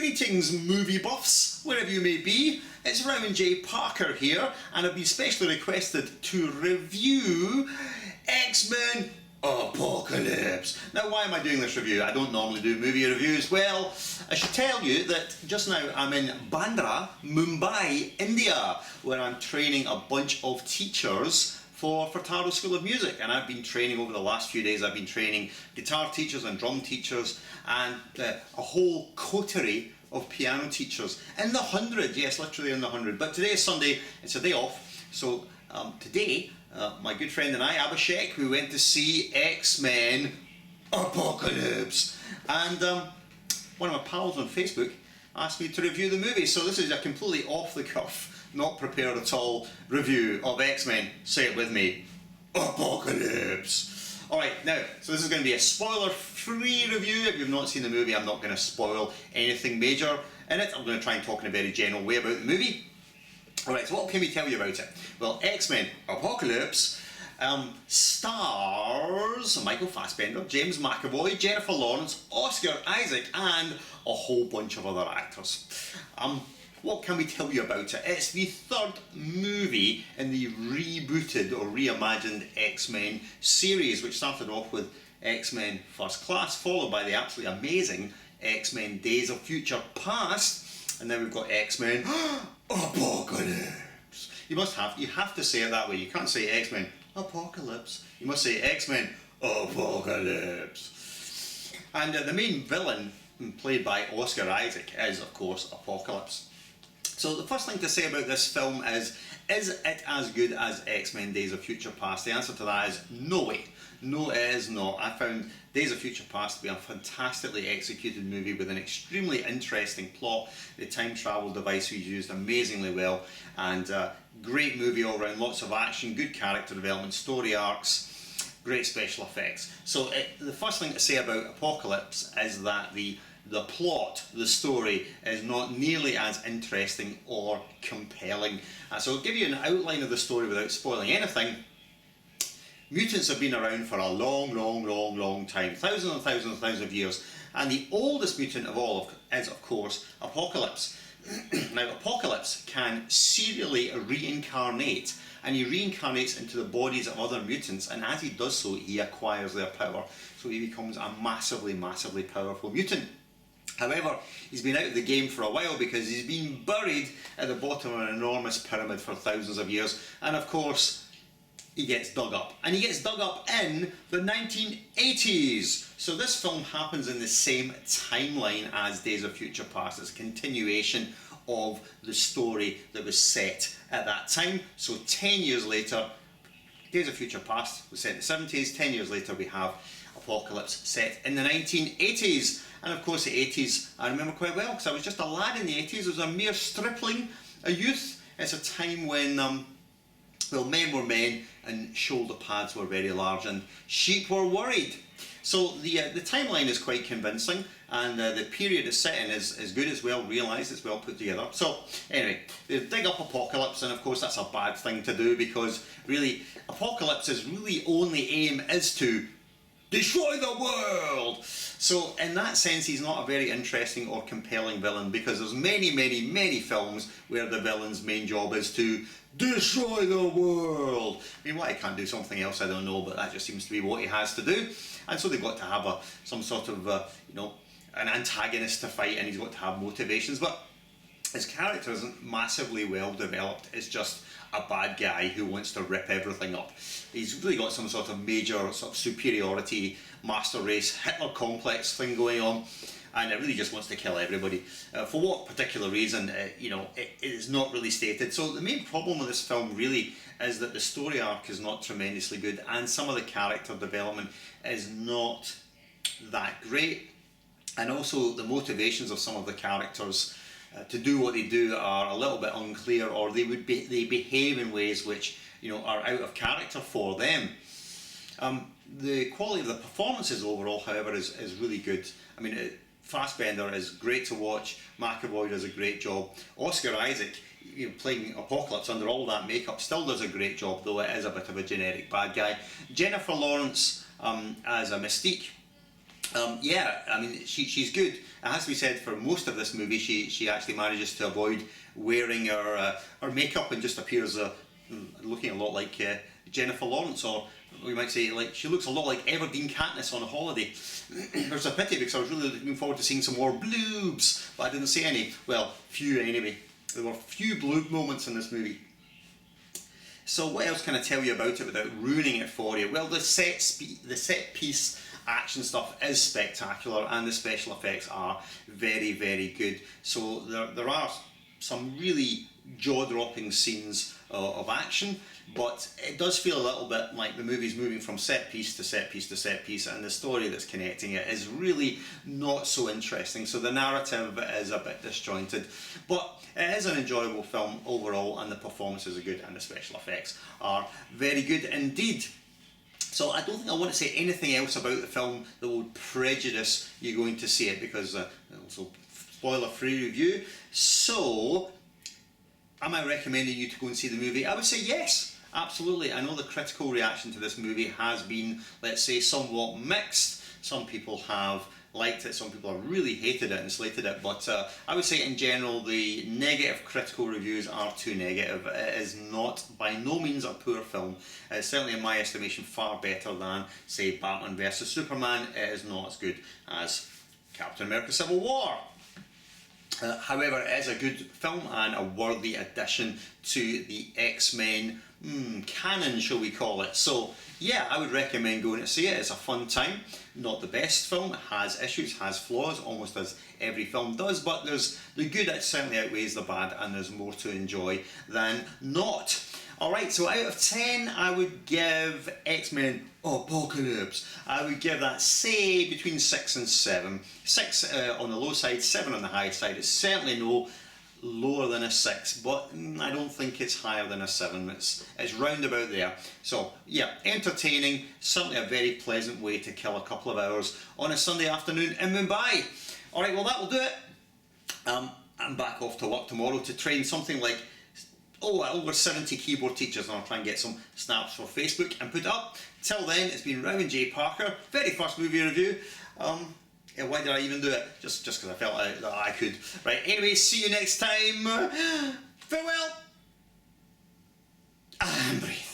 Greetings movie buffs, wherever you may be. It's Rowan J. Parker here, and I've been specially requested to review X-Men Apocalypse. Now, why am I doing this review? I don't normally do movie reviews. Well, I should tell you that just now I'm in Bandra, Mumbai, India, where I'm training a bunch of teachers for Taro School of Music, and I've been training over the last few days. I've been training guitar teachers and drum teachers and a whole coterie of piano teachers in the 100, yes, literally in the 100. But today is Sunday, it's a day off, so today my good friend and I, Abhishek, we went to see X-Men Apocalypse, and one of my pals on Facebook asked me to review the movie, so this is a completely off the cuff, not prepared at all review of X-Men. Say it with me, Apocalypse. Alright, now, so this is going to be a spoiler-free review. If you've not seen the movie, I'm not going to spoil anything major in it. I'm going to try and talk in a very general way about the movie. Alright, so what can we tell you about it? Well, X-Men Apocalypse stars Michael Fassbender, James McAvoy, Jennifer Lawrence, Oscar Isaac, and a whole bunch of other actors. What can we tell you about it? It's the third movie in the rebooted or reimagined X-Men series, which started off with X-Men First Class, followed by the absolutely amazing X-Men Days of Future Past, and then we've got X-Men Apocalypse. You have to say it that way. You can't say X-Men Apocalypse. You must say X-Men Apocalypse. And the main villain, played by Oscar Isaac, is of course Apocalypse. So the first thing to say about this film is it as good as X-Men Days of Future Past? The answer to that is no way. No, it is not. I found Days of Future Past to be a fantastically executed movie with an extremely interesting plot. The time travel device was used amazingly well, and great movie all round, lots of action, good character development, story arcs, great special effects. So the first thing to say about Apocalypse is that the plot, the story, is not nearly as interesting or compelling. So I'll give you an outline of the story without spoiling anything. Mutants have been around for a long time, thousands and thousands of years, and the oldest mutant of all is, of course, Apocalypse. Now, Apocalypse can serially reincarnate, and he reincarnates into the bodies of other mutants, and as he does so, he acquires their power, so he becomes a massively powerful mutant. However, he's been out of the game for a while because he's been buried at the bottom of an enormous pyramid for thousands of years, and of course, he gets dug up. And he gets dug up in the 1980s. So this film happens in the same timeline as Days of Future Past. It's a continuation of the story that was set at that time. So 10 years later, Days of Future Past was set in the 70s. 10 years later, we have Apocalypse set in the 1980s. And of course, the 80s I remember quite well because I was just a lad in the 80s. I was a mere stripling, a youth. It's a time when well, men were men and shoulder pads were very large and sheep were worried. So the timeline is quite convincing, and the period it's set in is good, it's well realised, it's well put together. So anyway, they dig up Apocalypse, and of course that's a bad thing to do because really Apocalypse's really only aim is to destroy the world. So in that sense, he's not a very interesting or compelling villain because there's many films where the villain's main job is to destroy the world. I mean, why he can't do something else, I don't know, but that just seems to be what he has to do. And so they've got to have some sort of, an antagonist to fight, and he's got to have motivations. But his character isn't massively well developed. It's just a bad guy who wants to rip everything up. He's really got some sort of major sort of superiority, master race, Hitler complex thing going on, and it really just wants to kill everybody. For what particular reason, it is not really stated. So the main problem with this film really is that the story arc is not tremendously good, and some of the character development is not that great, and also the motivations of some of the characters to do what they do are a little bit unclear, or they behave in ways which are out of character for them. The quality of the performances overall, however, is really good. I mean, Fassbender is great to watch. McAvoy does a great job. Oscar Isaac, playing Apocalypse under all that makeup, still does a great job, though it is a bit of a generic bad guy. Jennifer Lawrence as a Mystique Yeah, I mean, she's good. It has to be said, for most of this movie, she actually manages to avoid wearing her makeup and just appears looking a lot like Jennifer Lawrence, or we might say like she looks a lot like Everdeen Katniss on a holiday. It's a pity because I was really looking forward to seeing some more bloobs, but I didn't see any. Well, few anyway. There were few bloob moments in this movie. So what else can I tell you about it without ruining it for you? Well, the set piece action stuff is spectacular, and the special effects are very, very good. So there are some really jaw-dropping scenes of action, but it does feel a little bit like the movie's moving from set piece to set piece to set piece, and the story that's connecting it is really not so interesting. So the narrative is a bit disjointed, but it is an enjoyable film overall, and the performances are good, and the special effects are very good indeed. So I don't think I want to say anything else about the film that will prejudice you going to see it, because also spoiler-free review. So, am I recommending you to go and see the movie? I would say yes, absolutely. I know the critical reaction to this movie has been, let's say, somewhat mixed. Some people have liked it, some people have really hated it and slated it, but I would say in general the negative critical reviews are too negative. It is not, by no means, a poor film. It's certainly, in my estimation, far better than, say, Batman vs Superman. It is not as good as Captain America Civil War. However, it is a good film and a worthy addition to the X-Men canon, shall we call it. So yeah, I would recommend going to see it. It's a fun time. Not the best film, it has issues, has flaws, almost as every film does, but there's the good that certainly outweighs the bad, and there's more to enjoy than not. Alright, so out of 10, I would give X-Men Apocalypse, I would give that, say, between 6 and 7. 6 on the low side, 7 on the high side. It's certainly no lower than a 6, but I don't think it's higher than a 7. It's round about there. So yeah, entertaining, certainly a very pleasant way to kill a couple of hours on a Sunday afternoon in Mumbai. Alright, well that will do it. I'm back off to work tomorrow to train something like over 70 keyboard teachers, and I'll try and get some snaps for Facebook and put it up. Till then, it's been Rowan J. Parker, very first movie review. Yeah, why did I even do it? Just because I felt that I could. Right, anyway, see you next time. Farewell. And breathe.